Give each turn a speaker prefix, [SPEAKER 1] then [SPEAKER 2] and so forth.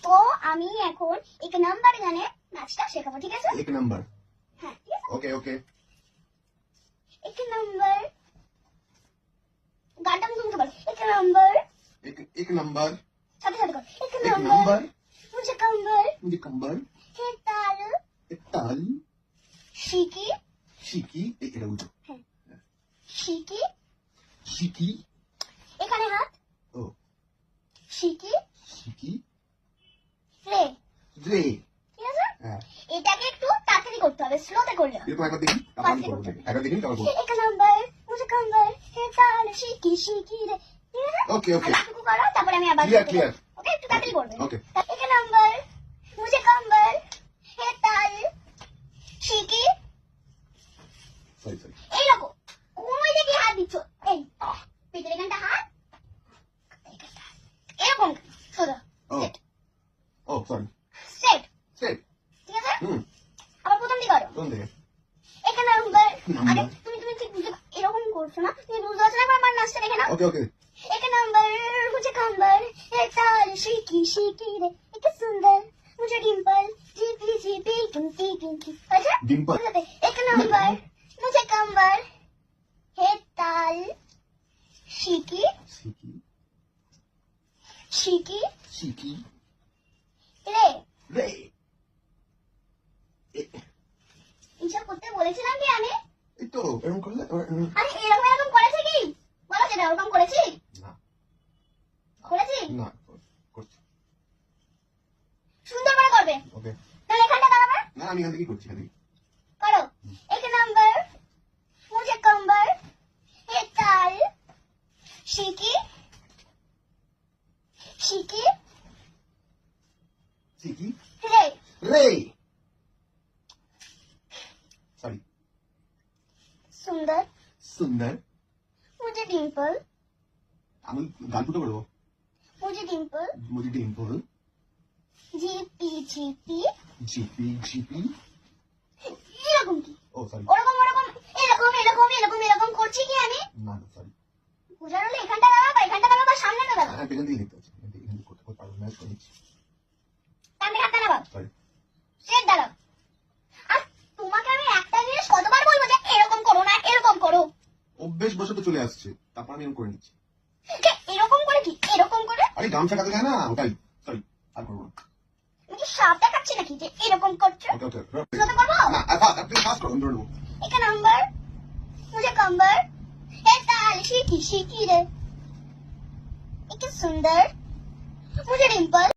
[SPEAKER 1] তো আমি এখন এক নাম্বার গানে নাচটা শেখাবো, ঠিক আছে?
[SPEAKER 2] एक नंबर
[SPEAKER 1] হ্যাঁ, ঠিক আছে।
[SPEAKER 2] ओके ओके
[SPEAKER 1] এক নাম্বার গানটা আমি শুনতে পারো। এক নাম্বার
[SPEAKER 2] एक नंबर
[SPEAKER 1] সাথে সাথে কর। এক
[SPEAKER 2] एक
[SPEAKER 1] নাম্বার
[SPEAKER 2] नंबर
[SPEAKER 1] মুঝে কম্বল
[SPEAKER 2] मुझे कंबर
[SPEAKER 1] হে তাল
[SPEAKER 2] एक ताल
[SPEAKER 1] শিকি
[SPEAKER 2] शिकी एक उल्টো
[SPEAKER 1] শিকি
[SPEAKER 2] शिकी
[SPEAKER 1] এখানে হাত
[SPEAKER 2] ओ
[SPEAKER 1] শিকি
[SPEAKER 2] शिकी
[SPEAKER 1] রে,
[SPEAKER 2] रे
[SPEAKER 1] ঠিক আছে?
[SPEAKER 2] হ্যাঁ
[SPEAKER 1] এটাকে একটু তাড়াতাড়ি করতে হবে, স্লোতে করলে হবে।
[SPEAKER 2] এরকম একবার দেখি তারপর আমি করবো একবার দেখি তারপর করবো
[SPEAKER 1] এক নাম্বার মুঝে কম্বল হে তাল শিকি শিকি রে, ঠিক আছে?
[SPEAKER 2] ওকে ওকে
[SPEAKER 1] বাকিটুকু করো, তারপরে আমি আবার
[SPEAKER 2] Clear, clear.
[SPEAKER 1] ওকে, একটু তাড়াতাড়ি করবে।
[SPEAKER 2] ওকে
[SPEAKER 1] এক নাম্বার মুঝে কম্বল হে তাল শিকি
[SPEAKER 2] সরি সরি
[SPEAKER 1] এইরকম কোন দিকে হাত দিচ্ছ, এই পেটের এখানটা হাত, এরকম সোজা
[SPEAKER 2] ও ও সরি
[SPEAKER 1] স্ট্রেট,
[SPEAKER 2] স্টেপ
[SPEAKER 1] ঠিক আছে?
[SPEAKER 2] হুম
[SPEAKER 1] আবার প্রথম দিকে করো।
[SPEAKER 2] কোন দিকে
[SPEAKER 1] এক নাম্বার
[SPEAKER 2] নাম্বার।
[SPEAKER 1] আরে তুমি তুমি ঠিক বুঝতে এরকম করছো না, তুমি বুঝতে পারছো না, আমার নাচটা দেখে নাও।
[SPEAKER 2] ওকে ওকে
[SPEAKER 1] एक नंबर मुझे कंबर है ताल शिकी शिकी रे, एक सुंदर मुझे डिंपल जीपी जीपी गिनती गिनती। अच्छा
[SPEAKER 2] डिंपल
[SPEAKER 1] एक नंबर मुझे कंबर है ताल शिकी
[SPEAKER 2] শিকি
[SPEAKER 1] शिकी
[SPEAKER 2] শিকি
[SPEAKER 1] রে,
[SPEAKER 2] রে
[SPEAKER 1] এইসব করতে বলেছিলাম কি আমি?
[SPEAKER 2] এই তো এরকম করলে
[SPEAKER 1] আরে এরকম এরকম করেছে কি বলো, যেটা ওরকম করেছি
[SPEAKER 2] না
[SPEAKER 1] করেছি,
[SPEAKER 2] না করছি
[SPEAKER 1] সুন্দর করে করবে,
[SPEAKER 2] ওকে
[SPEAKER 1] তাহলে এখানটা দাঁড়াবে
[SPEAKER 2] না আমি এখান থেকেই করছি এখান থেকে
[SPEAKER 1] करो। एक नंबर मुझे कंबर है ताल शिकी शिकी
[SPEAKER 2] শিকি
[SPEAKER 1] रे,
[SPEAKER 2] রে সরি
[SPEAKER 1] सुंदर
[SPEAKER 2] সুন্দর
[SPEAKER 1] मुझे डिंपल
[SPEAKER 2] আমি গান ফুটে করবো
[SPEAKER 1] मुझे डिंपल
[SPEAKER 2] মুজি ডিম্পল
[SPEAKER 1] जीपी जीपी
[SPEAKER 2] জিপি জিপি
[SPEAKER 1] এরকম কি
[SPEAKER 2] ও সরি
[SPEAKER 1] ওরকম ওরকম এরকম এরকম এরকম এরকম করছি কি আমি?
[SPEAKER 2] না না সরি
[SPEAKER 1] বুঝার হলে এখানটা দাঁড়াবা, এখানটা দাঁড়াবা, সামনে দাঁড়াবা,
[SPEAKER 2] হ্যাঁ পেছন দিকে দেখতে পাচ্ছি এখান থেকে করতে পারবো ম্যাচ করে নিচ্ছি
[SPEAKER 1] সামনে হাত দাঁড়াবা,
[SPEAKER 2] সরি
[SPEAKER 1] স্ট্রেট দাঁড়াও। আর তোমাকে আমি একটা জিনিস কতবার বলবো যে এরকম করো না, এরকম করো,
[SPEAKER 2] অভ্যেস বসে তো চলে আসছে তারপর আমি এরকম করে নিচ্ছি
[SPEAKER 1] যে এরকম করে কি এরকম করে?
[SPEAKER 2] আরে গামছা কাটে যায় না ওটাই সরি আর করবো না
[SPEAKER 1] আমি কি সাপ দেখাচ্ছি নাকি যে এরকম করছো?
[SPEAKER 2] ওকে ওকে
[SPEAKER 1] স্লোতে করবো।
[SPEAKER 2] না আপনি ফাস্ট করুন ধরে নেবো
[SPEAKER 1] एक नंबर मुझे कंबर है ताल शिकी शिकी रे, एक सुंदर मुझे डिंपल